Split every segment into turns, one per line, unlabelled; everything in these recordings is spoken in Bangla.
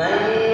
من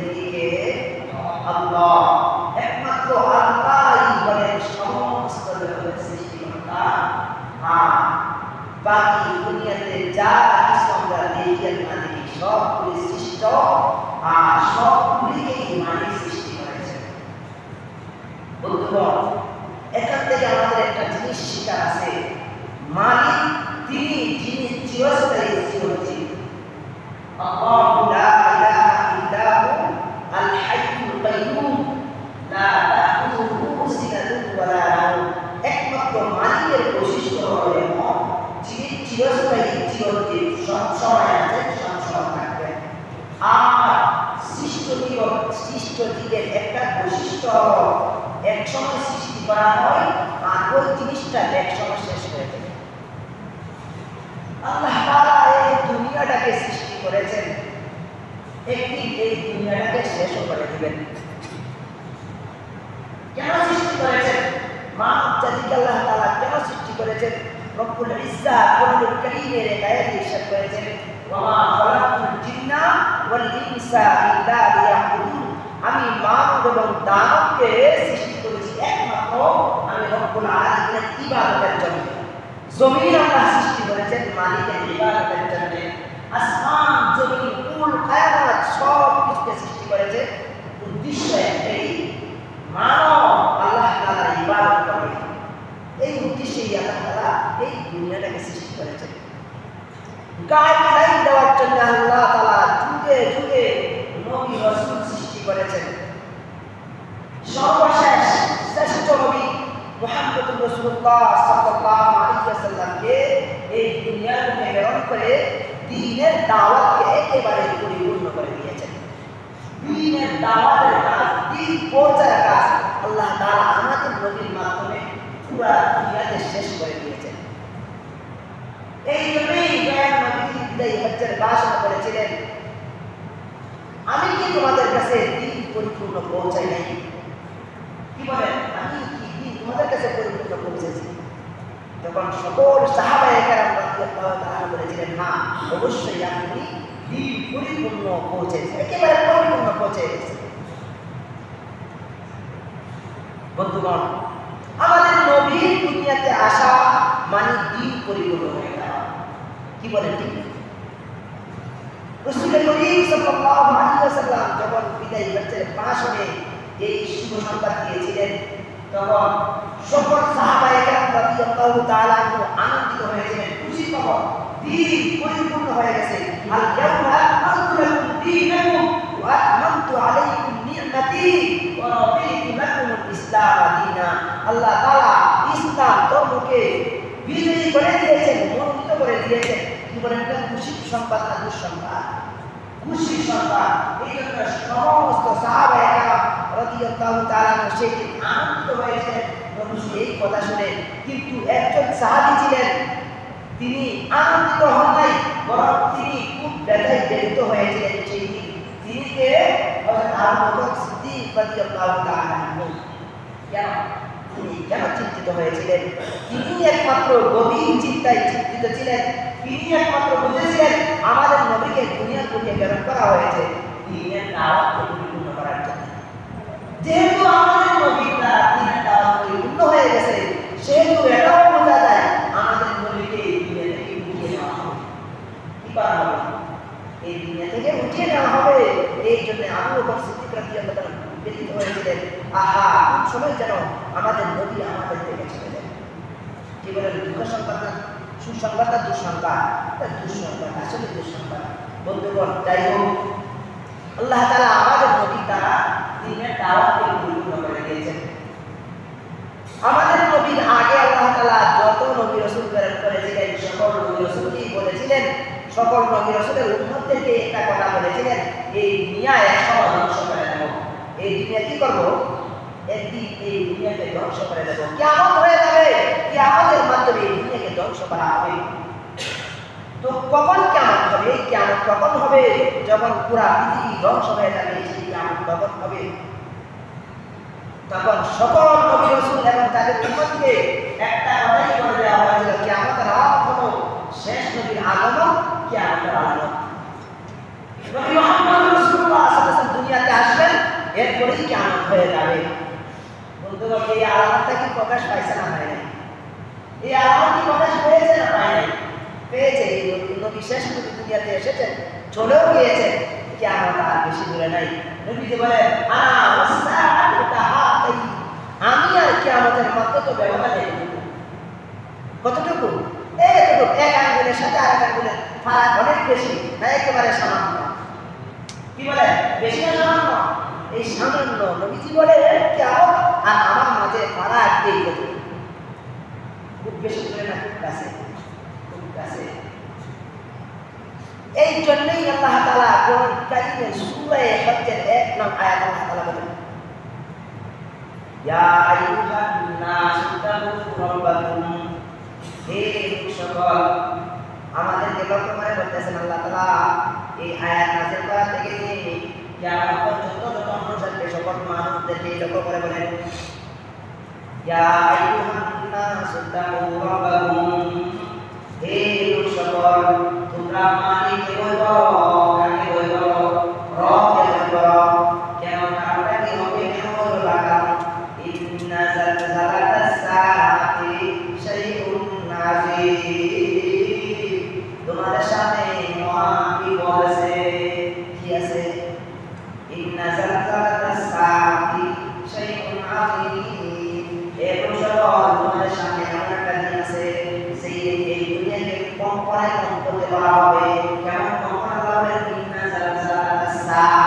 তিনি কে? আল্লাহ। একমাত্র আল্লাহই বলেন সমস্ত জগতের সৃষ্টিকর্তা। আর বাকি দুনিয়াতে যা কিছু আমরা দেখি আর না দেখি সবগুলি সৃষ্ট, আর সবগুলিকেই মালিক সৃষ্টি করেছেন। বন্ধুগণ, এখান থেকে আমাদের একটা জিনিস শিখার আছে, মালিক তিনি যিনি চিরস্থায়ী, চিরঞ্জীব। আল্লাহু লা ইলাহা ইল্লা হু আল হাইয়ুল কাইয়্যুম লা তাখুযুহু সিনাতুন ওয়া লা নাওম। একমাত্র মালিকের বৈশিষ্ট্য হলো যিনি চিরস্থায়ী, চিরঞ্জীব, সব সময় আছেন, সব সময় থাকবেন। আর সৃষ্ট জীবের একটা বৈশিষ্ট্য হলো এক সময় সৃষ্টি করা হয় আর ওই জিনিসটা এক সময় শেষ হয়ে যায়। আল্লাহ তাআলা এই দুনিয়াটাকে সৃষ্টি করেছেন, একদিন এই দুনিয়াটাকে শেষ করে দিবেন। কেন সৃষ্টি করেছেন? মানব জাতিকে আল্লাহ তাআলা কেন সৃষ্টি করেছেন? রব্বুল ইজ্জাত কোরআনুল কারীমের এক আয়াতে ইরশাদ করেছেন, ওয়া মা খালাকতুল জিন্না ওয়াল ইনসা ইল্লা লিয়াবুদুন। আমি মানব এবং দানবকে সৃষ্টি করেছি একমাত্র আমি রব্বুল আলামিনের ইবাদতের জন্য। জমিন আল্লাহ সৃষ্টি করেছেন মালিকের ইবাদতের জন্য। আসমান, জমিন, কুল, কায়নাত সব কিছুকে সৃষ্টি করেছে উদ্দেশ্য একটাই, মানব আল্লাহ তাআলার ইবাদত করবে। এই উদ্দেশ্যেই আল্লাহ তাআলা এই দুনিয়াটাকে সৃষ্টি করেছেন। গাইডলাইন দেওয়ার জন্য আল্লাহ তাআলা যুগে যুগে নবী রাসূল সৃষ্টি করেছেন। সর্বশেষ শ্রেষ্ঠ নবী মুহাম্মদুর রাসূলুল্লাহ সাল্লাল্লাহু আলাইহি ওয়াসাল্লামকে এই দুনিয়ার মধ্যে প্রেরণ করে দ্বীনের দাওয়াতকে একেবারে পরিপূর্ণ করে দিয়েছেন। দ্বীনের দাওয়াতের কাজ, দ্বীন পৌঁছার কাজ আল্লাহ তাআলা আমাদের নবীর মাধ্যমে পুরো দুনিয়াতে শেষ করে দিয়েছেন। এই জন্যই দয়ার নবী বিদায়ী হজ্জের ভাষণ করেছিলেন, আমি কি তোমাদের কাছে দ্বীন পরিপূর্ণ পৌঁছাই নাই? কি বলেন, আমি কি দ্বীন তোমাদের কাছে পরিপূর্ণ পৌঁছেছি? তখন সকল সাহাবায়ে কেরাম রাদিয়াল্লাহু তাআলা বলেছিলেন, হ্যাঁ অবশ্যই আপনি দ্বীন পরিপূর্ণ পৌঁছেছেন, একেবারে পরিপূর্ণ পৌঁছে গেছে। বন্ধুগণ, আমাদের নবী দুনিয়াতে আসা মানে দ্বীন পরিপূর্ণ হয়ে যাওয়া। কি বলেন ঠিক? রাসূল করিম সাল্লাল্লাহু আলাইহি ওয়াসাল্লাম যখন বিদায়ী হজ্জের ভাষণে এই শুভ সংবাদ দিয়েছিলেন, তখন সকল সাহাবায়ে কেরাম রাদিয়াল্লাহু তাআলা আনন্দিত হয়েছিলেন, খুশি খবর, দ্বীন পরিপূর্ণ হয়ে গেছে। আল ইয়াউমা আকমালতু লাকুম দীনাকুম ওয়া আতমামতু আলাইকুম নি'মাতি ওয়া রাদিতু লাকুমুল ইসলাম দীনা। আল্লাহ তাআলা ইসলাম ধর্মকে বিজয়ী করে দিয়েছেন, মনোনীত করে দিয়েছেন। কি বলেন, খুশির সংবাদ না দুঃসংবাদ? খুশির সংবাদ। এই জন্য সমস্ত সাহাবায়ে কেরাম রাদিয়াল্লাহু তাআলা সেদিন আনন্দিত হয়েছিলেন নবী এই কথা শুনে। কিন্তু একজন সাহাবী ছিলেন, তিনি আনন্দিত হন নাই, বরং তিনি খুব ব্যথিত হয়েছিলেন সেই দিন। তিনি কে? হযরত আবু বকর সিদ্দিক রাদিয়াল্লাহু তাআলা। তিনি কেন চিন্তিত হয়েছিলেন? তিনি একমাত্র গভীর চিন্তায় চিন্তিত ছিলেন। তিনি একমাত্র বুঝেছিলেন আমাদের নবীকে দুনিয়ার বুকে প্রেরণ করা হয়েছে দ্বীনের দাওয়াতকে পরিপূর্ণ করার জন্য। যেহেতু আমাদের নবীর দ্বারা দ্বীনের দাওয়াত পরিপূর্ণ হয়ে গেছে, সেহেতু এটাও বোঝা যায় আমাদের নবীকে এই দুনিয়া থেকে উঠিয়ে নেওয়া হবে। কি করা হবে? এই দুনিয়া থেকে উঠিয়ে নেওয়া হবে। এই জন্য আবু বকর সিদ্দিক রাদিয়াল্লাহু তাআলা ব্যথিত হয়েছিলেন, আহা কোন সময় যেন আমাদের নবী আমাদের থেকে চলে যায়। কি বলেন, দুঃখ সংবাদ না সুসংবাদ না দুঃসংবাদ? দুঃসংবাদ, আসলে দুঃসংবাদ। বন্ধুগণ, যাই হোক, আল্লাহ তাআলা আমাদের নবী দ্বারা দ্বীনের দাওয়াতকে পরিপূর্ণ করে দিয়েছেন। আমাদের নবীর আগে আল্লাহ তাআলা যত নবী রাসূল প্রেরণ করেছিলেন, সকল নবী রাসূলকেই বলেছিলেন, সকল নবী রাসূলের উম্মতদেরকে একটা কথা বলেছিলেন, এই দুনিয়া একসময় ধ্বংস করে দেব। এই দুনিয়া কি করব? একদিন এই দুনিয়াকে ধ্বংস করে দেব। কিয়ামত হয়ে যাবে, কিয়ামতের মাধ্যমে এই দুনিয়াকে ধ্বংস করা হবে। তো কখন কিয়ামত হবে? কিয়ামত কখন হবে? যখন পুরা পৃথিবী ধ্বংস হয়ে যাবে, সেই কিয়ামত কখন হবে? তখন সকল নবী রাসূল এবং তাদের উম্মতকে একটা কথাই বলে দেওয়া হয়েছিল, কিয়ামতের আলামত হলো শেষ নবীর আগমন, কিয়ামতের আলামত। নবী মুহাম্মদ রাসূলুল্লাহ সাল্লাল্লাহু আলাইহি ওয়াসাল্লাম দুনিয়াতে বলেই কিয়ামত হয়ে যাবে। বন্ধুগণ, এই আলামতটা কি প্রকাশ পাইছে না পায় নাই? এই আলামত কি প্রকাশ পেয়েছে না পায় নাই? পেয়েছে। এই নবী শেষ নবী দুনিয়াতে এসেছেন, চলেও গিয়েছেন, কিয়ামত আর বেশি দূরে নাই। নবীজি বলে আমি আর কিয়ামতের মধ্যে তো ব্যবধান নেই। কতটুকু? এইটুকু, এক আঙ্গুলের সাথে আরেক আঙ্গুলের ফারাক অনেক বেশি না একেবারে সামান্য? কি বলে, বেশি না সামান্য? এই সামান্য। নবীজি বলে কিয়ামত আর আমার মাঝে ফারাক এই খুব বেশি দূরে না, খুব কাছে, খুব কাছে। এই জন্যই আল্লাহ তাআলা কোরআন কারীমের সূরা হজ্জের 1 নং আয়াত আল্লাহ তাআলা বলেন, ইয়া আইয়ুহান নাস তাকু রাব্বাকুম, হে সকল। আমাদেরকে লক্ষ্য করে বলতেছেন আল্লাহ তাআলা এই আয়াত নাযিল করা থেকে নিয়ে কিয়ামত পর্যন্ত যত মানুষ আসবে সকল মানুষদেরকে লক্ষ্য করে বলেন, ইয়া আইয়ুহান নাস তাকু রাব্বাকুম, হে সকল তোমরা মালিককে ভয় করো। কাকে ভয় করো? রবকে ভয় করো। কেন? কারণটা কি হবে? কেন বলবো? কারণ ইন্না জালজালাতাস সাআতি শাইউন আযীম, তোমাদের সামনে মহা বিপদ আছে। কি আছে? ইন্না জালজালাতাস সাআতি শাইউন আযীম, এরকম তোমাদের সামনে এমন একটা দিন আছে, সেই এই দুনিয়াকে কম্পনে করতে বলা হবে। কেমন কম্পন হবে? ইন্না জালজালাতাস সাআ,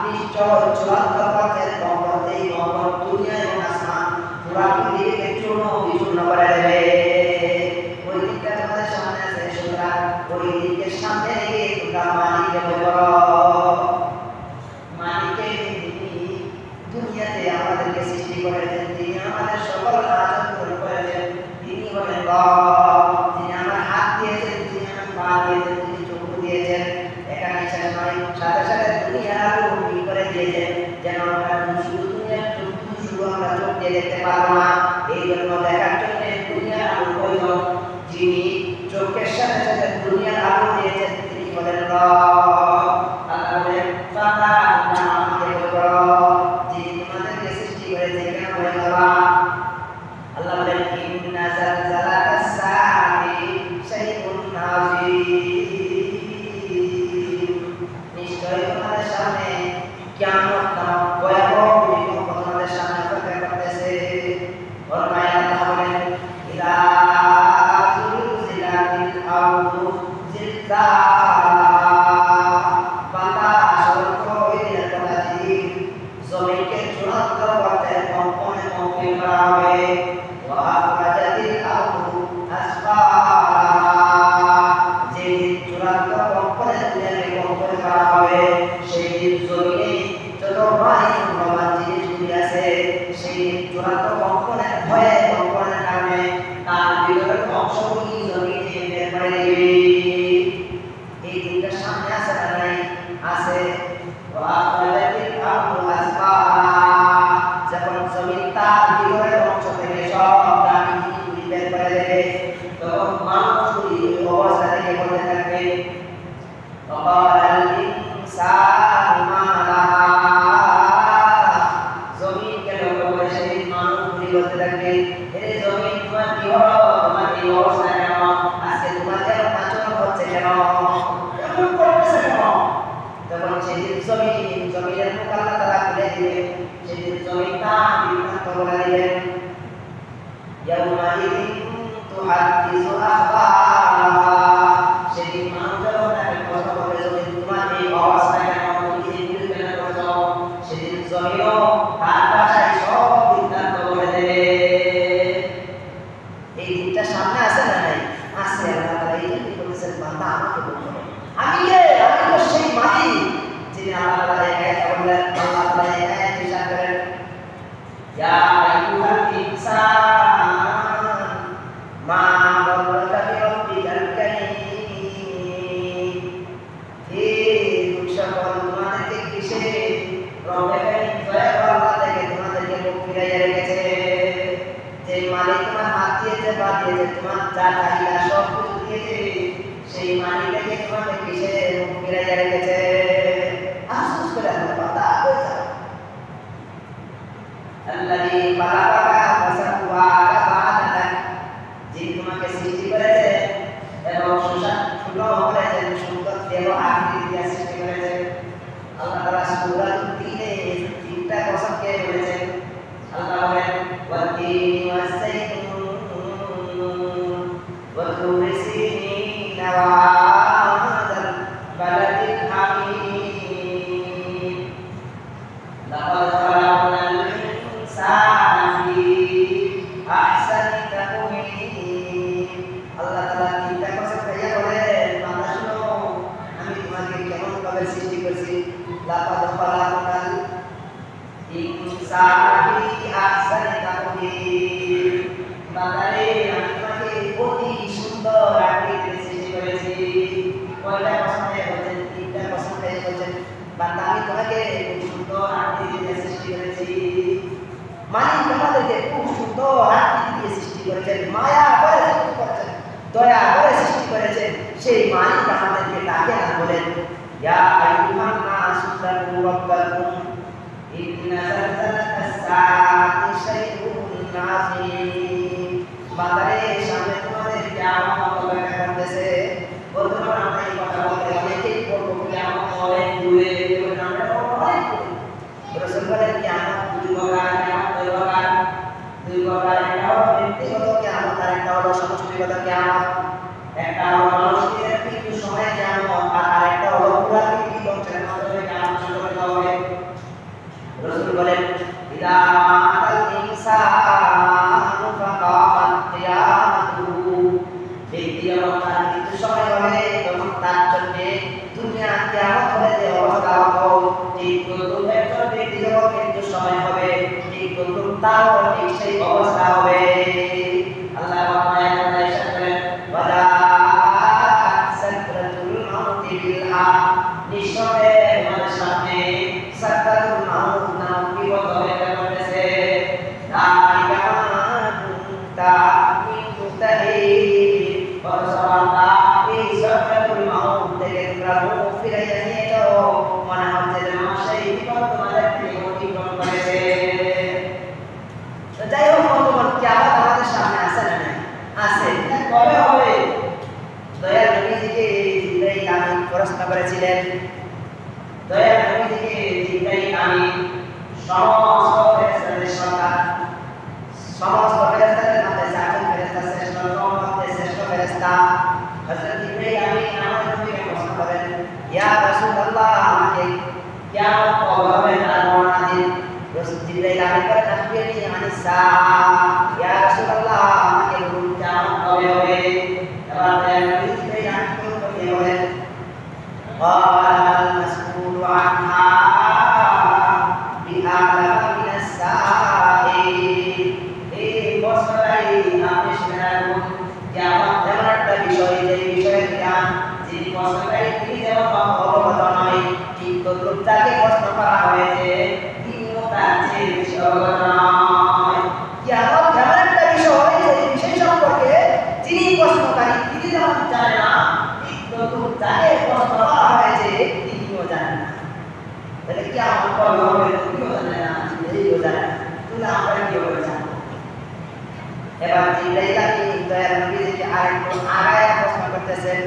নিশ্চয় চূড়ান্ত পথের কম্পন। এই কম্পন দুনিয়া এবং আসমান পুরা পৃথিবীকে চূর্ণ বিচূর্ণ করে দেবে। ওই দিনটা তোমাদের সামনে আছে, সুতরাং ওই দিনকে সামনে রেখে তোমরা মালিককে ভয় করো। মালিককে দুনিয়াতে আমাদেরকে সৃষ্টি করেছেন, তিনি আমাদের সকল কাজ পূরণ করেছেন। তিনি হলেন রব, যিনি আমার হাত দিয়েছেন, যিনি আমার পা দিয়েছেন, যিনি চক্ষু দিয়েছেন। এখানে শেষ নয়, সাথে সাথে দুনিয়া আরো কি করে দিয়েছেন, যেন আমরা শুধু দুনিয়ার চক্ষু শুধু আমরা চোখ দিয়ে দেখতে পারবো না। এই জন্য দেখার জন্য দুনিয়ার আলো প্রয়োজন। যিনি চোখের সাথে সাথে দুনিয়ার আলো দিয়েছেন, তিনি হলেন রব। আল্লাহ বলেন, বান্দা তোমরা আমাকে ভয় করো, যিনি তোমাদেরকে সৃষ্টি করেছেন, কেন ভয় করবা? আল্লাহ বলেন, ইন্না জালজালাতাস সাআতি শাইউন আযীম, নিশ্চয় তোমাদের সামনে কিয়ামত নামক ভয়াবহ ভূমিকম্প তোমাদের সামনে অপেক্ষা করতেছে। অন্য আয়াতে আল্লাহ বলেন, ইযা যুলজিলাতিল আরদু জিলজালাহা, বান্দা স্মরণ করো ওই দিনের কথা, যেদিন জমিনকে চূড়ান্ত পর্যায়ে কম্পনে কম্পিত করা হবে। ওয়া আখরাজাতিল আরদু আসফালাহা, যেদিন চূড়ান্ত কম্পনে দুনিয়াকে কম্পন করা হবে, সেই দিন জমিনে যত ভারী মূল্যবান জিনিসগুলি আছে, সেই দিন চূড়ান্ত কম্পনের ভয়ে, কম্পনের কারণে তার ভিতরের অংশগুলি জমিনে বের করে দেবে। এই দিনটা সামনে আছে না নাই? আছে। ওয়া আখরাজাতিল আরদু আসফালাহা, যখন জমিন তার ভিতরের অংশ থেকে সব দামি জিনিসগুলি বের করে দেবে, তখন মানুষগুলি অবস্থা থেকে বলতে থাকবে, ওয়াকালাল ইনসানু মা লাহা, জমিনকে লক্ষ্য করে সেদিন মানুষগুলি বলতে থাকবে, হে জমিন তোমার কি হলো? তোমার এই অবস্থা কেন? আজকে তোমার এরকম আচরণ হচ্ছে কেন? এমন করতেছে কেন? তখন সেদিন জমিনের মুখ আল্লাহ তাআলা খুলে দিবেন। সেদিন জমিন তার বিভ্রান্ত বলে দিবেন, ইয়াউমাইযিন তুহাদ্দিসু আখবারাহা, সেদিন মানুষ যখন তাকে প্রশ্ন করবে, জমিন তোমার এই অবস্থা কেন? তুমি এইগুলো কেন করছো? সেদিন জমিনও তার ভাষায় সব বৃত্তান্ত বলে দেবে। এই দিনটা সামনে আছে না নাই? আছে। আল্লাহ তাআলা এই জন্যই বলেছেন, বান্দা আমাকে ভয় করো। আমি কে? আমি তো সেই মালিক যিনি আল্লাহ তাআলা এই আয়াতে বললেন। আল্লাহ তাআলা এই আয়াতে ইরশাদ করেন, ইয়া আইয়ুহাল ইনসান মা গররাকা বিরাব্বিকাল কারীম, হে সকল তোমাদেরকে কিসে রব্বে কারীম দয়াকর আল্লাহ থেকে তোমাদেরকে মুখ ফিরাইয়া রেখেছে। যে মালিক তোমার হাত দিয়েছে, পা দিয়েছে, তোমার যা চাহিদা সব কিছু দিয়েছে, সেই মালিককে তোমাদের কিসে মুখ ফিরাইয়া রেখেছে। আফসোস করে আমার কথা কই যাও। লাকাদ খালাকনাল ইনসানা ফি আহসানি তাকওয়িম। আল্লাহ তাআলা চিন্তা করছেন ভাইয়া বলেন বান্দা শুনো আমি তোমাকে কেমন ভাবে সৃষ্টি করেছি। লাকাদ খালাকনাল ইনসানা ফি আহসানি তাকওয়িম। বান্দারে আমি তোমাকে অতি সুন্দর আকৃতিতে সৃষ্টি করেছি। কয়টা পছন্দ বলেন? তিনটা পছন্দ বলেন। বান্দা আমি তোমাকে খুব সুন্দর আকৃতিতে সৃষ্টি করেছি। মালিক আমাদেরকে খুব সুন্দর আকৃতি দিয়ে সৃষ্টি করেছেন, মায়া করে সৃষ্টি করেছেন, দয়া করে সৃষ্টি করেছেন। সেই মালিক আমাদেরকে ডাকে না বলেন ইয়া আইয়ুহান নাসু তাকু রাব্বাকুম ইন্না যালজালাতাস সাআতি শাইউন আযীম। বান্দারে সামনে তোমাদের কিয়ামত অপেক্ষা করতেছে। বর্তমানে আমরা এই কথা বলতে অনেকেই বলবো কিয়ামত অনেক দূরে, আমরা অনেক দূরে। রাসূল বলেন কিয়ামত দুই প্রকার, কিয়ামত দুই প্রকার। দুই প্রকার, একটা হলো ব্যক্তিগত কিয়ামত আর একটা হলো সমষ্টিগত কিয়ামত। একটা হলো মানুষের মৃত্যু সময় কিয়ামত আর আরেকটা হলো পুরা পৃথিবী ধ্বংসের মাধ্যমে কিয়ামত সংঘটিত হবে। রাসূল বলেন ইদা মাতাল ইনসানু ফাকামাত কিয়ামাতুহু। ব্যক্তি যখন তার মৃত্যু সময় হবে তখন তার জন্য দুনিয়া কিয়ামত হলে যে অবস্থা হবে ঠিক তদ্রূপ একজন ব্যক্তি যখন মৃত্যুর সময় হবে ঠিক তদ্রূপ তারও ঠিক সেই অবস্থা হবে। আল্লাহ তাআলা ইরশাদ করেন ওয়াজাআত সাকরাতুল মাউতি বিল হক। নিশ্চয় তোমাদের সামনে সাকরাতুল মাউত নামক বিপদ হয়ে পড়েছে। যালিকা মা কুনতা মিনহু তাহিদ। বান্দা এই সাকরাতুল মাউত থেকে তোমরা মুখ ফিরাইয়া নিয়েছো, মনে হচ্ছে যেন সেই বিপদ তোমাদের থেকে অতিক্রম করেছে। যাই হোক বন্ধুগণ, কিয়ামত আমাদের সামনে আছে না নাই? আছে। কবে হবে? দয়াল নবীজিকে জিবরাইল আমিন প্রশ্ন করেছিলেন। দয়াল নবীজিকে জিবরাইল আমিন সমস্ত ফেরেশতাদের সরদার, সমস্ত ফেরেশতাদের মধ্যে চারজন ফেরেশতা শ্রেষ্ঠ, মধ্যে শ্রেষ্ঠ ফেরেশতা হযরত জিবরাইল আমিন আমাদের নবীকে প্রশ্ন করেন ইয়া রাসূলুল্লাহ আমাকে কিয়ামত কবে হবে তার বর্ণনা দিন। রাসূল জিবরাইল আমিন বলেন আখবিরনি আনিস সাআহ। ইয়া রাসূলুল্লাহ আমাকে বলুন কিয়ামত কবে হবে। এবার দয়াল নবী জিবরাইল আমিনকে উত্তর দিয়ে বলেন ক্বালাল মাসউলু আনহা বিআলাম মিনাস সাইল। এই প্রশ্নটাই আপনি শুনে রাখুন, কিয়ামত এমন একটা বিষয় যে বিষয়ের জ্ঞান যিনি প্রশ্নকারী তিনি যেমন অবগত নয় ঠিক তদ্রূপ তাকে প্রশ্ন করা হয়েছে তিনিও তার চেয়ে বেশি অবগত নয়। কিয়ামত এমন একটা বিষয় যে বিষয় সম্পর্কে যিনি প্রশ্নকারী তিনি যেমন জানে না ঠিক তদ্রূপ তাকে প্রশ্ন করা হয়েছে তিনিও জানেন না। তাহলে কিয়ামত কবে হবে তিনিও জানে না, তিনিও জানে না, তাহলে আমরা কিভাবে জানবো? এবার জিবরাইল আমিন দয়াল নবীজিকে আরেকটু আগায়া প্রশ্ন করতেছেন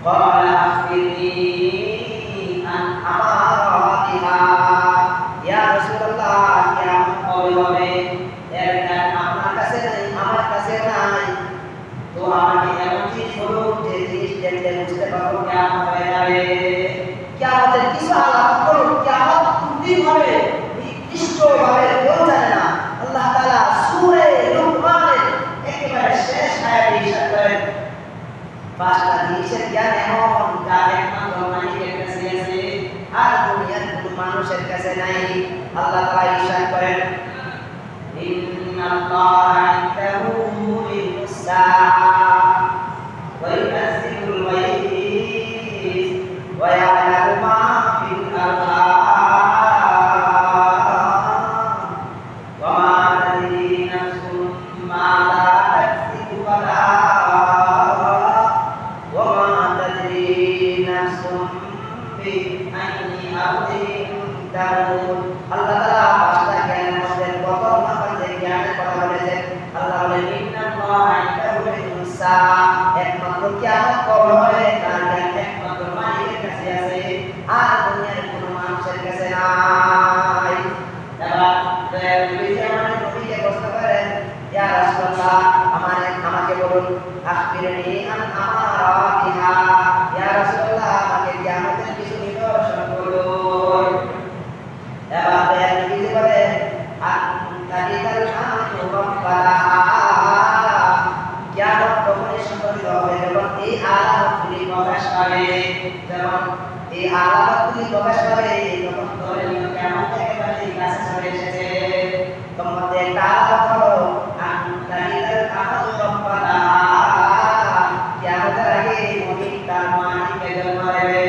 ক্বালা আখবিরনি আন আমারাতিহা। ইয়া রাসূলুল্লাহ কিয়ামত কবে হবে এর জ্ঞান আপনার কাছে নাই, আমার কাছে নাই, তো আমাকে এমন জিনিস বলুন যে জিনিস দেখলে বুঝতে পারবো কিয়ামত হয়ে যাবে। কিয়ামতের কিছু আলামত বলুন, কিয়ামত কোনদিন হবে নিশ্চয়ভাবে কেউ জানে না। আল্লাহ তাআলা সূরা লুকমানের একেবারে শেষ আয়াতে ইরশাদ করেন পাঁচটা জিনিসের জ্ঞান এমন যা একমাত্র মালিকের কাছে আছে আর দুনিয়ার কোনো মানুষের কাছে নাই। আল্লাহ তাআলা ইরশাদ করেন ইন্নাল্লাহা ইনদাহু ইলমুস সাআহ ওয়া ইউনাজ্জিলুল গায়ব ওয়া ইয়া'লামু মা ফিল আরহাম আল্লাহ তাআলা পাঁচটা জ্ঞানের মধ্যে প্রথম নাম্বার যে জ্ঞানের কথা বলেছেন আল্লাহ বলেন ইন্নাল্লাহা ইনদাহু ইলমুস সাআহ। একমাত্র কিয়ামত কবে হবে তার জ্ঞান একমাত্র মালিকের কাছে আছে আর দুনিয়ার কোনো মানুষের কাছে নাই। এবার দয়াল নবীজি আমাদের নবীকে প্রশ্ন করেন ইয়া রাসূলুল্লাহ আমাকে বলুন আখবিরনি আন আমারাতিহা। ইয়া রাসূলুল্লাহ আমাকে কিয়ামতের যখন এই আলামতগুলি প্রকাশ পাবে তখন ধরে নিও কিয়ামত একেবারে কাছে চলে এসেছে। তোমার একটা আলামত হলো আন্তালিল আহাদু রব্বানা, কিয়ামতের আগে মুমিন তার মালিককে জন্ম দেবে।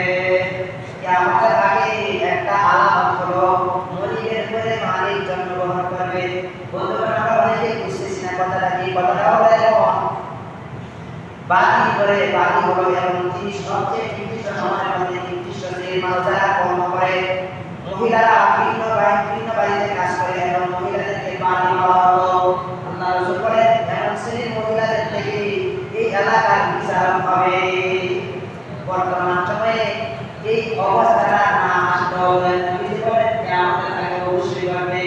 কিয়ামতের আগে একটা আলামত হলো মুমিনের পরে মালিক জন্মগ্রহণ করবে। বন্ধুগণ, আমরা অনেকেই বুঝতেছি না কথাটা কি। কথাটা হলো এমন, বাকি করে বাকি হলো এমন জিনিস, সবচেয়ে নির্দিষ্ট সময়ের মধ্যে নির্দিষ্ট শ্রেণীর মানুষ যারা কর্ম করে, মহিলারা ভিন্ন বাড়িতে কাজ করে এবং মহিলাদেরকে বাড়ি দেওয়া হলো। আল্লাহ রাসূল বলেন এমন শ্রেণীর মহিলাদের থেকে এই এলাকার বিচার হবে। বর্তমান সময়ে এই অবস্থাটা না আসতে হবে, নবীজি বলেন কিয়ামতের আগে অবশ্যই হবে।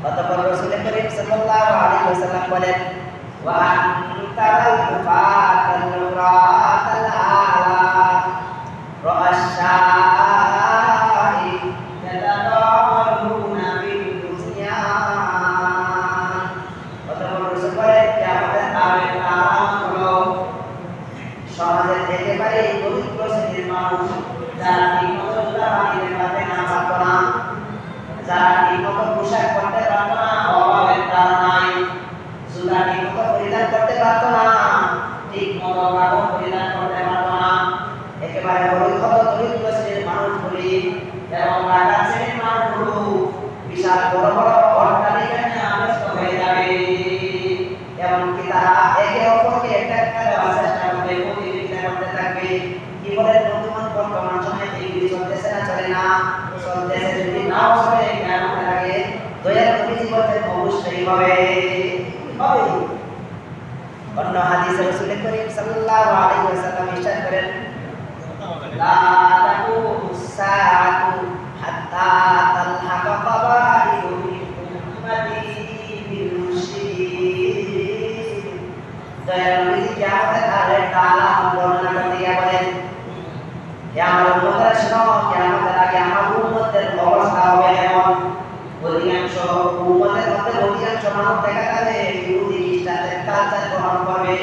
অতঃপর রাসূল করিম সাল্লাল্লাহু আলাইহি ওয়াসাল্লাম বলেন ওয়া আনতাল ফাতাল রাতাল আলা রাশাই ইয়াতাদাওয়ালুনা বিল বুনিয়ান। অতঃপর রাসূল বলেন কিয়ামতের আগে আলামত হলো সমাজের একেবারে দরিদ্র শ্রেণীর মানুষ যারা ঠিকমতো জুতা বাঁধতে পারবে না, পারত না, যারা ঠিকমতো পোশাক পরতে পারত না, অভাবের কারণে জুতা ঠিকমতো পরিধান করতে পারত না, ঠিকমতো কাপড় পরিধান করতে পারত না, একেবারে দরিদ্র শ্রেণীর মানুষগুলি এবং রাজা শ্রেণীর মানুষগুলো বিশাল বড় বড় অট্টালিকা নিয়ে ব্যস্ত হয়ে যাবে। এমনকি তারা একে অপরকে একটা দেওয়ার চেষ্টা করবে, প্রতিযোগিতা করতে থাকবে। কি বলে বর্তমান সময়ে এইগুলি চলতেছে না? চলে না? চলতেছে। যদি নাও চলে কিয়ামতের আগে দয়ার নবীজি বলেন অবশ্যই হবে। অন্য হাদিসে রাসূল করিম সাল্লাল্লাহু আলাইহি ওয়াসাল্লাম ইরশাদ করেন লা তাকুমুস সাআতু হাত্তা তালহাকা কাবাইলু মিন উম্মতি বিল মুশরিকিন। দয়ার নবীজি কিয়ামতের আগে আলামত বর্ণনা করতে গিয়ে বলেন হে আমার উম্মতরা শোনো, কিয়ামতের আগে আমার উম্মতের অবস্থা হবে এমন, অধিকাংশ উম্মতের মধ্যে অধিকাংশ মানুষ দেখা যাবে ইহুদি খ্রিস্টানদের কালচার গ্রহণ করবে।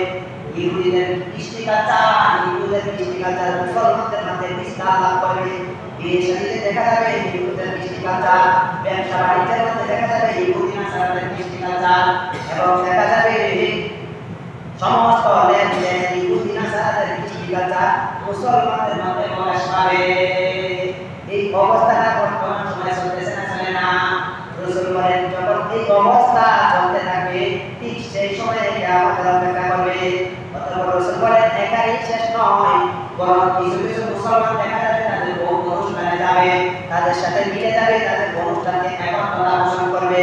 ইহুদিদের কৃষ্টি কালচার, মুসলমানদের মধ্যে বিস্তার লাভ করবে। বিয়ে শাদীতে দেখা যাবে ইহুদিদের কৃষ্টি কালচার, ব্যবসা বাণিজ্যের মধ্যে দেখা যাবে ইহুদি নাসারাদের কৃষ্টি কালচার, এবং দেখা যাবে সমস্ত লেনদেন ইহুদি নাসারাদের কৃষ্টি কালচার মুসলমানদের মধ্যে প্রকাশ পাবে। এই অবস্থাটা বর্তমান সময়ে চলতেছে না? চলে না? রাসূল বলেন যখন এই অবস্থা চলতে থাকবে ঠিক সেই সময়ে কিয়ামতের অপেক্ষা করবে। অতঃপর রাসূল বলেন একাই শেষ নয়, বরং কিছু কিছু মুসলমান দেখা যাবে তাদের বহু অনুষ্ঠানে যাবে, তাদের সাথে মিলে যাবে, তাদের অনুষ্ঠানকে একত্রতা পোষণ করবে।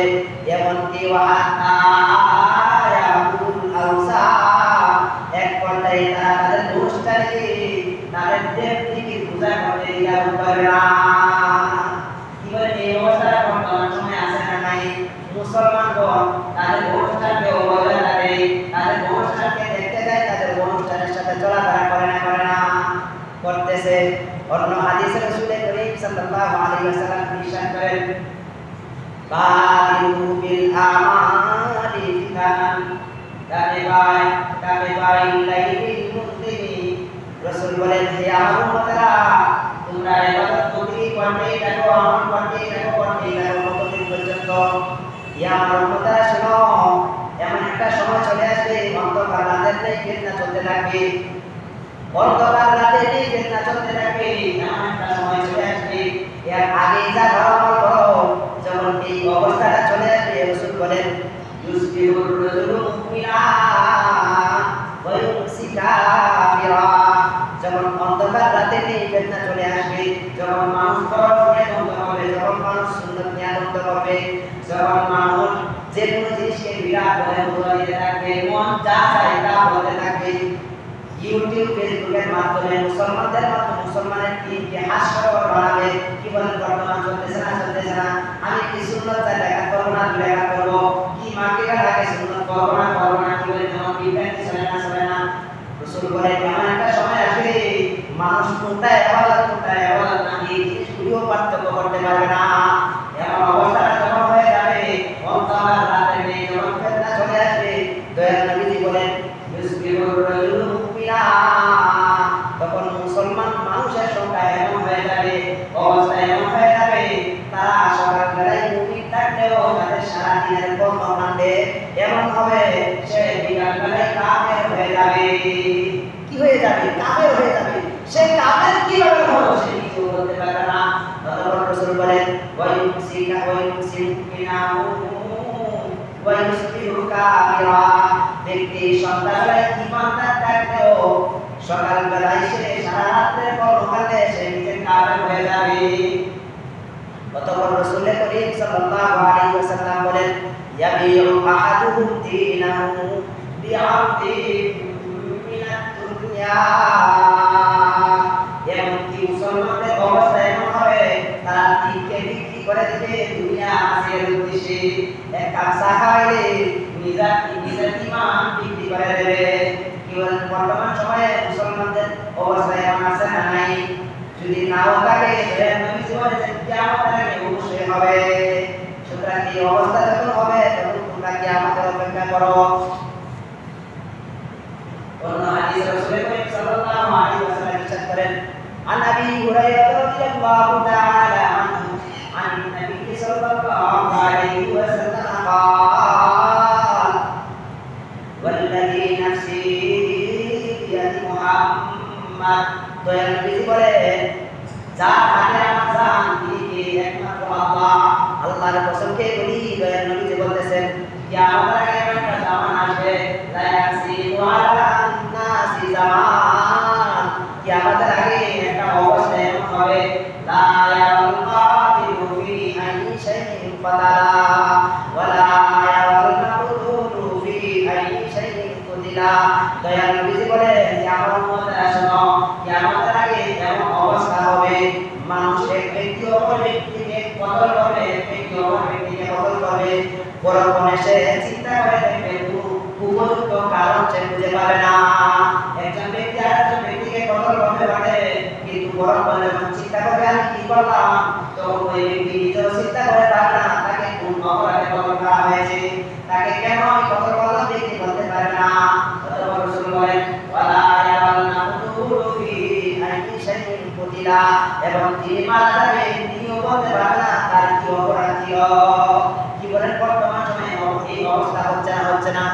এমনকি ওয়াহাত্তা ইয়াকুল আউসা, এক পর্যায়ে তারা তাদের অনুষ্ঠানে তাদের দেবদেবীর পূজা করতে দ্বিধা করবে না। কি বলে এই অবস্থাটা বর্তমান সময়ে আছে না নাই? মুসলমানগণ তাদের অনুষ্ঠানকে অবহেলা করে, তাদের অনুষ্ঠানকে দেখতে যায়, তাদের অনুষ্ঠানের সাথে চলাফেরা করে না? করে না? করতেছে। অন্য হাদিসে রাসূল করিম সাল্লাল্লাহু আলাইহি ওয়াসাল্লাম ইরশাদ করেন বাদিরু বিল আমালি ফিতানান কাবিবাই লাইলিল মুসলিমি। রাসূল বলেন হে আমার উম্মতরা, তোমরা ইবাদত করতেই থাকো, আমল করতেই থাকো কতদিন পর্যন্ত? ইয়া আমার উম্মতরা শোনো, এমন একটা সময় চলে আসবে অন্ধকার রাতের নেই ফিতনা চলতে থাকবে, অন্ধকার রাতের নেই ফিতনা চলতে থাকবে। এমন একটা সময় চলে আসবে, এর আগে যা আমল করো, যখন এই অবস্থাটা চলে আসবে রাসূল বলেন ইউসবিহুর রাজুলু মুমিনা ওয়া ইউমসি কাফিরা। যখন অন্ধকার রাতে নেই ফিতনা চলে আসবে, যখন মানুষ ফরজ নিয়ে বন্ধ হবে, যখন মানুষ সুন্নাত নিয়ে বন্ধ হবে, যখন মানুষ যে কোনো জিনিসকে বিরাট বলে দিতে থাকবে, মন যা চায় তা বলতে থাকবে, ইউটিউব ফেসবুকের মাধ্যমে মুসলমানদের মাধ্যমে মুসলমানের দিনকে হাস্যকর বানাবে। কি বলেন বর্তমান চলতেছে না? চলতেছে না? আমি কি সুন্নাত চাই দেখা করবো না? দেখা করবো। কি মার্কেটা থাকে সুন্নাত করবো না? করবো না? কি বলে যেমন বিভ্রান্তি চলে না? চলে না? রাসূল বলেন এমন একটা সময় আসবে মানুষ কোনটায় ইবাদত না, এই জিনিসগুলিও পার্থক্য করতে পারবে না। এমন অবস্থাটা যখন হয়ে যাবে, অন্ধকার রাতে নেই, যখন ফিতনা চলে আসবে, দয়াল নবীজি বলেন ইউসবিহুর রাজুলু মুমিনা, তখন মুসলমান মুসলমান মানুষের সংখ্যা এমন হয়ে যাবে, অবস্থা এমন হয়ে যাবে, তারা সকালবেলায় মুমিন থাকলেও তাদের সারাদিনের কর্মকাণ্ডে এমন হবে সে বিকালবেলায় কাফের হয়ে যাবে। কি হয়ে যাবে? কাফের হয়ে যাবে। সে কাফের কিভাবে হলো সে কিছু বলতে পারবে না। তখন রাসূল বলেন ওয়ায়ুসিকা ওয়ায়ুসিকিনাহু ওয়ায়ুসবিহু কাফিরা। ব্যক্তি সন্ধ্যাবেলায় ঈমানদার থাকলেও সকালবেলায় সে সারা রাতের কর্মকাণ্ডে সে নিজে কাফের হয়ে যাবে। অতঃপর রাসূল করিম সাল্লাল্লাহু আলাইহি ওয়াসাল্লাম বলেন ইয়াবিউ আহাদুহুম দীনাহু বিআরদিন মিনাদ দুনিয়া। এমনকি মুসলমানদের অবস্থা এমন হবে তারা দিনকে বিক্রি করে দিবে দুনিয়া হাসিলের উদ্দেশ্যে। এক কাপ চা খাওয়াইলে নিজের ঈমান বিক্রি করে দেবে। কি বলেন? বর্তমান সময়ে মুসলমানদের অবস্থা এমন আছে না নাই? যদি নাও থাকে নবী বলেছেন কিয়ামতের আগে অবশ্যই হবে। সুতরাং এই অবস্থা যখন হবে তখন তোমরা কিয়ামতের অপেক্ষা করো। অন্য হাদিসে রাসূল সাল্লাল্লাহু আলাইহি ওয়াসাল্লাম ইরশাদ করেন আন আবি হুরায়রা রাদিয়াল্লাহু তাআলা আনহু আন নবী সাল্লাল্লাহু আলাইহি ওয়াসাল্লাম قال والذي نفسي بيد محمد। তো নবী বলেন যার হাতে আমার জান তিনি একমাত্র আল্লাহ। আল্লাহর কসমকে বলি দয়ার নবী বলতেছেন কিয়ামতের আগে একটা জামান আসবে লা ইয়াসিরু আলা নাসি জামান। কিয়ামতের আগে একটা অবস্থা এমন হবে লা ইয়াল কাতিলু ফি আইয়ি শাইইন ফাদালা ওয়ালা ইয়াল মাকতুলু ফি আইয়ি শাইইন কুতিলা। দয়ার নবী বলেন কিয়ামতের মধ্যে আসলো কিয়ামতের আগে এমন অবস্থা হবে মানুষ এক ব্যক্তি অপর ব্যক্তিকে কতল করবে, ব্যক্তি অপর ব্যক্তিকে কতল করবে। পরক্ষণে সে চিন্তা করে দেখবে উপযুক্ত কারণ সে খুঁজে পাবে না। একজন ব্যক্তি আরেকজন ব্যক্তিকে কতল করতে পারে কিন্তু পরক্ষণে যখন চিন্তা করবে আমি কি করলাম তখন ওই ব্যক্তি নিজেও চিন্তা করে পাবে না তাকে কোন অপরাধে কতল করা হয়েছে, তাকে কেন আমি কতল করলাম ব্যক্তি বলতে পারে না। অতঃপর রাসূল বলেন ওয়ালা ইয়াল মাকতুলু ফি আইয়ি শাইইন কুতিলা। এবং তিনি মারা যাবে তিনিও বলতে পারবে না তার কি অপরাধ ছিল। কি বলেন? বর্তমান সময়ে এই অবস্থা হচ্ছে না।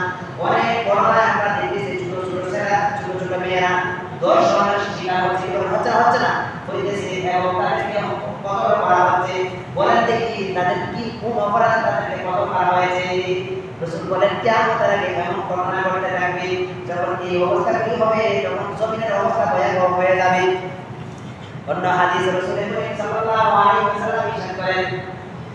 অনেক বড়রাই আমরা দেখতেছি ছোট ছোট ছেলেরা ছোট ছোট মেয়েরা দর্শনের শিকার হচ্ছে না হইতেছে এবং তাদেরকে কতল করা হচ্ছে। বলেন দেখি তাদের কি কোন অপরাধে তাদেরকে কতল করা হয়েছে? রাসূল বলেন কিয়ামতের আগে এমন ঘটনা ঘটতে থাকবে যখন এই অবস্থা কি হবে তখন জমিনের অবস্থা ভয়াবহ হয়ে যাবে। অন্য হাদিসে রাসূল সাল্লাল্লাহু আলাইহি ওয়াসাল্লাম ইরশাদ করেন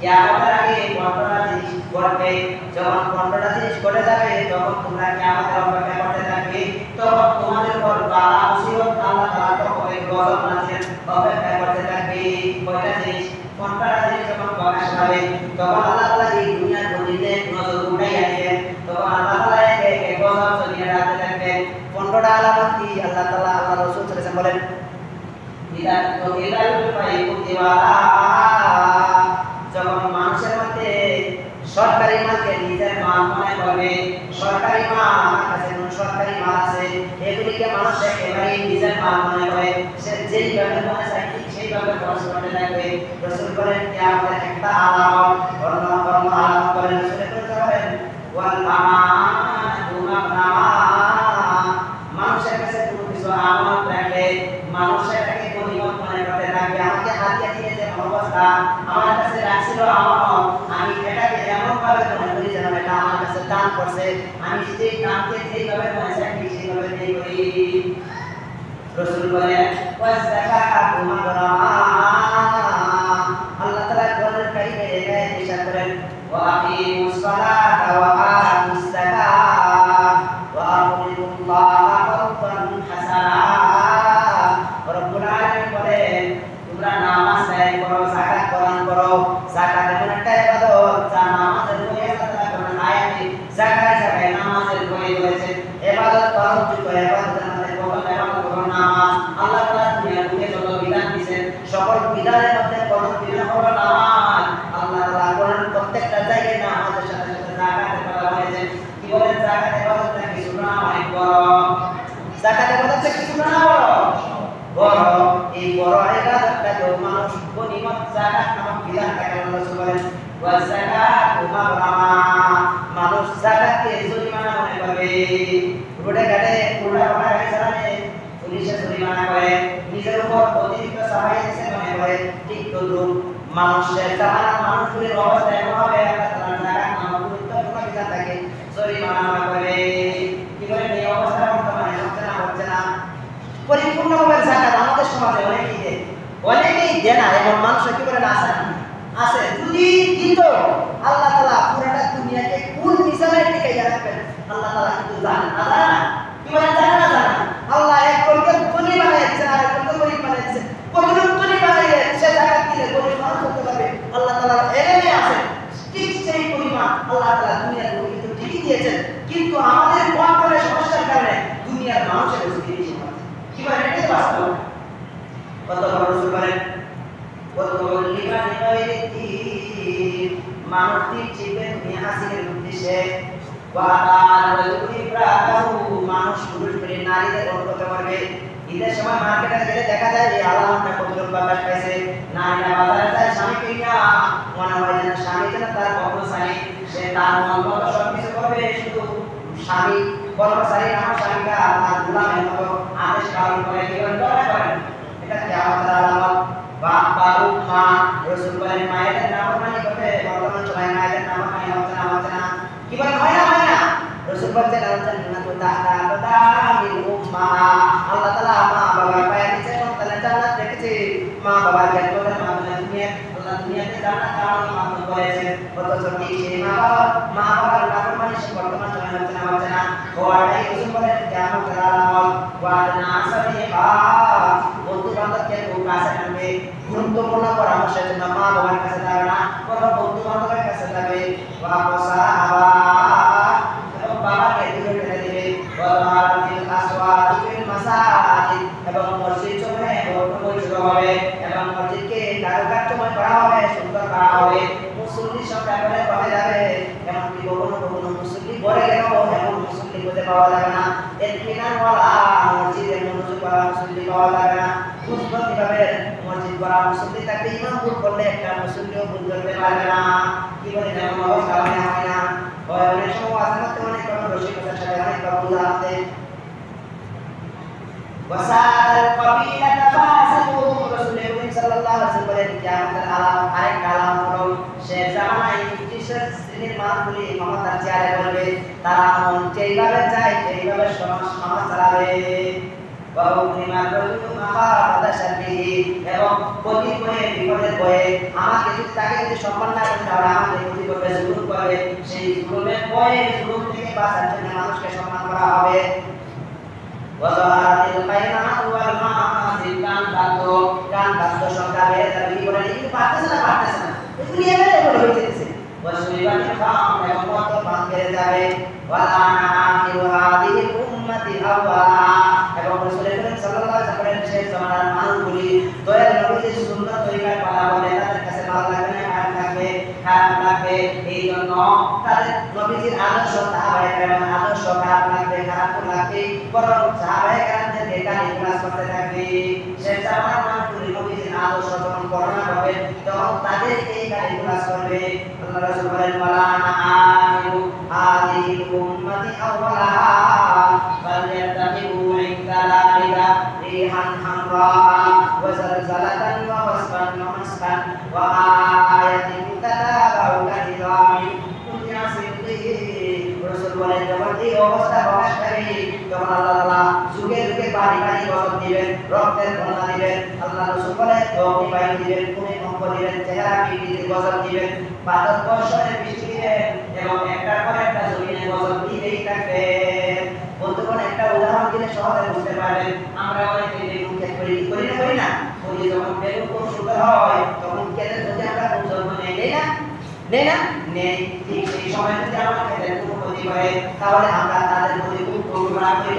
কিয়ামতের আগে 15টা জিনিস ঘটবে। যখন 15টা জিনিস ঘটে যাবে তখন তোমরা কিয়ামতের অপেক্ষা করতে থাকবে। তখন তোমাদের উপর বালা মুসিবত আল্লাহ তাআলা তখন গজব নাযিল অপেক্ষা করতে থাকবে। কয়টা জিনিস? 15টা জিনিস যখন প্রকাশ পাবে তখন আল্লাহ তাআলা এই দুনিয়ার গতিতে নজর উঠাইয়া দিবেন। তখন আল্লাহ তাআলা একে একে গজব চলিয়ে রাখতে থাকবেন। 15টা আলামত কি আল্লাহ তাআলা আল্লাহ রাসূল সাল্লাল্লাহু আলাইহি ওয়াসাল্লাম বলেন যখন মানুষের মধ্যে সরকারি মালকে নিজের মাল মনে করবে, সরকারি মাল আমার কাছে কোন সরকারি মাল আছে এগুলিকে মানুষ একেবারে নিজের মাল মনে করে সে যেইভাবে মনে চায় ঠিক সেইভাবে খরচ করতে থাকবে। রাসূল বলেন কিয়ামতের একটা আলামত অন্য আলামত বলেন রাসূল বলেন ওয়াল আমানাতু মাকরামা। মানুষের কাছে কোনো কিছু আমানত রাখলে মানুষ এটাকে গনিমত মনে করতে থাকবে। আমাকে হাতিয়ে দিয়েছে অবস্থা আমার কাছে রাখছিল আমানত, আমি এটাকে এমন ভাবে মনে করি যেন এটা আমার কাছে দান করছে, আমি সেই দানকে যেইভাবে মনে চাই সেইভাবে দিয়ে করি। রাসূল বলেন ওয়াযাকাতু মাকরামা। আল্লাহ তাআলা কোরআনের কারিমে ইরশাদ করেন ওয়া আকিমুস সালাতা ওয়া আতুস যাকাত ওয়া আতিউল্লাহ কওলান হাসানা। রব্বুল আলামিন বলেন তোমরা নামাজ আদায় করো, যাকাত প্রদান করো। যাকাত এমন একটা ইবাদত যা নামাজের পরে আল্লাহ তাআলা কোরআন আয়াতে জায়গায় জায়গায় নামাজের পরে বলেছেন ইবাদত করার যোগ্য ইবাদতের মধ্যে প্রথম ইবাদত হলো নামাজ। আল্লাহ তাআলা দুনিয়ার বুকে যত বিধান দিয়েছেন সকল বিধানের মধ্যে প্রথম বিধান হলো নামাজ। আল্লাহ তাআলা কোরআন প্রত্যেকটা জায়গায় নামাজের সাথে সাথে যাকাতের কথা বলেছেন। কি বলেন? যাকাত ইবাদতটা কিছু না অনেক বড়। যাকাত ইবাদতটা কিছু না বড় এই বড় ইবাদতটাকে মানুষ গনিমত যাকাত নামক বিধানটাকে আল্লাহ বলেন ওয়া যাকাতু মাগরামা, মানুষ যাকাতকে জরিমানা মনে করবে। রোডে ঘাটে উল্টা পাল্টা গাড়ি চালালে পুলিশে জরিমানা করে, নিজের উপর অতিরিক্ত চাপাই দিচ্ছে মনে করে, ঠিক তদ্রুপ মানুষের জামানার মানুষগুলির অবস্থা এমন হবে আল্লাহ তাআলা যাকাত নামক গুরুত্বপূর্ণ বিধানটাকে জরিমানা করে। কি বলেন এই অবস্থা বর্তমানে হচ্ছে না? পরিপূর্ণভাবে যাকাত আমাদের সমাজে অনেকেই দেয় না, এমন মানুষ কি করে আছে। যদি দিত আল্লাহ তাআলা পুরোটা দুনিয়াকে কোন মিজানে টিকাইয়া রাখবেন আল্লাহ তাআলা কিন্তু জানেন না, জানেন না? কি বলেন জানেন না? জানেন আল্লাহ এক করকে ধনী বানাইছে আর এক করকে গরীব বানাইছে। কতটুকু ধনী বানাইলে সে যাকাত দিলে গরীব মানুষ হতে পারবে, আল্লাহ তাআলা এলেমে আছে ঠিক সেই পরিমাণ আল্লাহ তাআলা দুনিয়ার লোককে তো ঠিকই দিয়েছেন, কিন্তু আমাদের কন্ট্রোলের সমস্যার কারণে দুনিয়ার মানুষের বেশি সমস্যা। কি বলেন এটা তো বাস্তব। কত বড় রাসূল বলেন মানুষ চিনবে দুনিয়া হাসিনের উদ্দেশ্যে, মানুষ পুরুষ করে নারীদের অনুগত করবে। ঈদের সময় মার্কেটে গেলে দেখা যায় এই আলামতটা কতটুকু প্রকাশ পাইছে। নারীরা বাজারে যায় স্বামীকে নিয়ে, মনে হয় যেন স্বামী যেন তার কর্মচারী, সে তার মন মতো সবকিছু করবে, শুধু স্বামী কর্মচারী আমার স্বামীটা তার গোলামের মতো আদেশ পালন করে জীবন করেন। এটা কি আমাদের আলামত? বাপ বাবু মা রাসূল বলেন মায়েদের নাফরমানি করবে। বর্তমান সময়ে মায়েদের নাফরমানি হচ্ছে না। কি বলেন হয় না? রাসূল বলেন জান্নাতু তাহতা মিল উম্মা, আল্লাহ তাআলা মা বাবার পায়ে নিচে সন্তানের জান্নাত রেখেছে। মা বাবার জ্ঞান মাধ্যমে আল্লাহ দুনিয়াতে জান্নাত দেওয়ার মাধ্যম করেছেন। অথচ কি সেই মা বাবার নাফরমানি সে বর্তমান সময়ে হচ্ছে না। ওয়াটাই রাসূল বলেন কিয়ামতের আলামত। ওয়াদনা সাবিহা, বন্ধু বান্ধবকে খুব কাছে টানবে। গুরুত্বপূর্ণ পরামর্শের জন্য মা বাবার কাছে যাবে না, বরং বন্ধু বান্ধবের কাছে যাবে। এবং বাবাকে দূরে ঠেলে দেবে। এবং মসজিদ সময়ে বৈঠক হবে এবং মসজিদকে কারুকার্যময় করা হবে, সুন্দর করা হবে। মুসল্লি সংখ্যা করে কমে যাবে, এমনকি কখনো মুসল্লি বলে গেলেও এমন মুসল্লি খুঁজে পাওয়া যাবে না। ইতমিনানওয়ালা মসজিদে মনোযোগ করা মুসল্লি পাওয়া যাবে না। বুঝবো কিভাবে মসজিদ করা মুসল্লি থাকলে ইমাম ভুল করলে একটা মুসল্লিও ভুল করতে পারবে না। কি বলে যেমন অবস্থা হয় না? অনেক সময় আজকে অনেক রসিকতার সাথে অনেক বুঝাতে ওয়াসাল কবিলাতা ফাসাকুহুম, রাসূল সাল্লাল্লাহু আলাইহি ওয়াসাল্লাম বলেন কিয়ামতের আলামত আরেকটা আলামত হলো শেষ জামানায় ব্রিটিশের শ্রেণীর মানুষগুলি ক্ষমতার চেয়ারে বলবে, তারা মন যেইভাবে চায় সেইভাবে সমাজ চালাবে। এবং প্রতি বয়ে বিপদের বয়ে আমাকে যদি তাকে যদি সম্মান না করে তাহলে আমাকে প্রতি করবে, জুলুম করবে। সেই জুলুমের বয়ে জুলুম থেকে বাঁচার জন্য মানুষকে সম্মান করা হবে। গান বাদ্য সংখ্যা বেড়ে যাবে। কি বলেন? কিন্তু পারতেছে না, এগুলি এমএলএ বলে হয়ে যেতেছে। এবং কত পান বেড়ে যাবে। এবং রাসূল সাল্লাল্লাহু আলাইহি ওয়াসাল্লাম শেষ জামানার মানুষগুলি দয়াল নবীর সুন্নাত তরিকায় পালন করে, তাদের কাছে ভালো লাগবে না, খারাপ লাগবে। এই জন্য তাদের নবীজির আদর্শ সাহাবায়ে কেরামের আদর্শ খারাপ লাগবে, খারাপ লাগবে, বরং সাহাবায়ে কেরামদের গালি গালাজ করতে থাকবে। শেষ জামানার মানুষগুলি নবীজির আদর্শ যখন বর্ণনা করবে তখন তাদের এই গালি গালাজ করবে। আল্লাহ রাসূল বলেন ওয়ালানা আখিরু হাদিহিল উম্মতি আওয়ালাহা ফালইয়াত্তাকিউ ইনদা যালিকা রিহান হামরা ওয়া জালজালাতান ওয়া ওয়াসফান ওয়া মাসফান ওয়া আয়াতিন তাতাবাউ কানিদামি দুনিয়া সিদ্দিকি। রাসূল বলেন যখন এই অবস্থা প্রকাশ পাবে তখন আল্লাহ তাআলা যুগে যুগে পানি গজব দিবেন, রক্তের বন্যা দিবেন। আল্লাহ রাসূল বলেন অগ্নিবায়ু দিবেন, ভূমিকম্প দিবেন, চেহারা বিকৃতির গজব দিবেন, বাদল বর্ষণের বৃষ্টি দিবেন এবং একটার পর একটা জমিনে গজব দিতেই থাকবেন। বন্ধুগণ, একটা উদাহরণ দিলে সহজে বুঝতে পারবেন। আমরা অনেকে বেগুন ক্ষেত করি না? যখন বেগুন খুব সুন্দর হয় তখন ক্ষেতের প্রতি আমরা খুব যত্ন নেই না? ঠিক সেই সময় যদি আমার ক্ষেতের খুব ক্ষতি করে তাহলে আমরা তাদের প্রতি খুব করুণা করি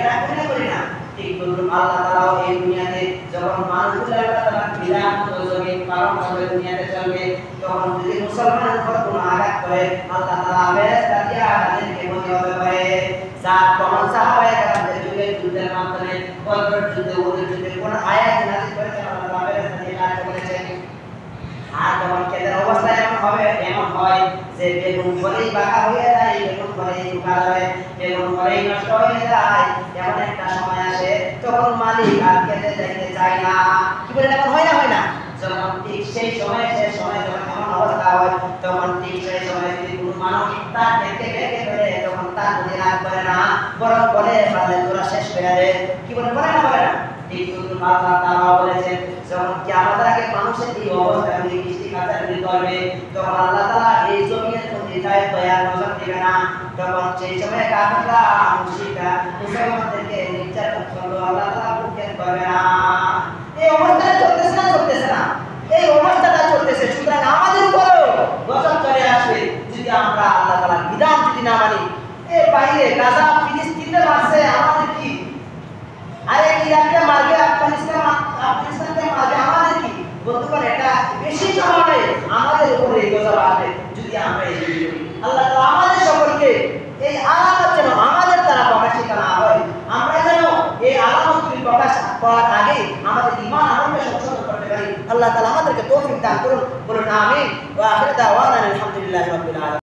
না? ঠিক তদ্রুপ আল্লাহ তাআলাও এই দুনিয়াতে যখন মানুষগুলো আল্লাহ তাআলার বিধান জমিন পালন করে দুনিয়াতে চলবে, তখন যদি মুসলমানের উপর কোনো আঘাত করে আল্লাহ তাআলা ফেরেশতা দিয়া তাদেরকে প্রতিহত করে। যার প্রমাণ সাহাবায়ে কেরামদের যুগের যুদ্ধের মাধ্যমে বদরের যুদ্ধে, উহুদের যুদ্ধে কোন আয়াত নাযিল করেছেন নষ্ট হয়ে যায়, এমন একটা সময় আসে তখন মালিক আর খেতে যাইতে চায় না। কি বলেন, এমন হয় না? হয় না? যখন ঠিক সেই সময় যখন এমন অবস্থা হয়, তখন ঠিক সেই সময় যদি কোনো মানুষ তার দেখে ধরে, তখন তার প্রতি রাগ করে না, বরং বলে পারলে তোরা শেষ করে দে। কি বলে, বলে না? বলে না? ঠিক আল্লাহ তাআলা বলেছেন, যখন কিয়ামত আগে মানুষের এই অবস্থা বৃষ্টি কাচারি করবে, তখন আল্লাহ তাআলা এই জমিনের প্রতি দয়া নজর দিবে না। তখন সেই সময় কাফেররা, মুশরিকরা মুসলমানদেরকে নির্যাতন করবে, আল্লাহ তাআলা বুকের করবে না। এই অবস্থাটা চলতেছে না? চলতেছে না? এই অবস্থাটা চলতেছে। সুতরাং আমাদের উপরেও গজব চলে আসবে যদি আমরা আল্লাহ তাআলার বিধান যদি না মানি। এই বাইরে গাজা ফিলিস্তিনে মারছে, আমাদের কি? আরে ইরাককে মারবে, আফগানিস্তানকে মারবে, আমাদের কি? বন্ধুগণ, এটা বেশি সময় আমাদের উপরে গজব আসবে যদি আমরা এই করি। আল্লাহ তাআলা আমাদের সকলকে এই আলামত যেন আমাদের দ্বারা প্রকাশিত না হয়, আমরা যেন এই আলামতগুলি প্রকাশ পাওয়ার আগে আমাদের ঈমান আমলকে সংশোধন করতে পারি। আল্লাহ তাআলা আমাদেরকে তৌফিক দান করুন। বলুন আমিন। ওয়া আখিরু দাওয়ানা আলহামদুলিল্লাহি রাব্বিল আলামিন।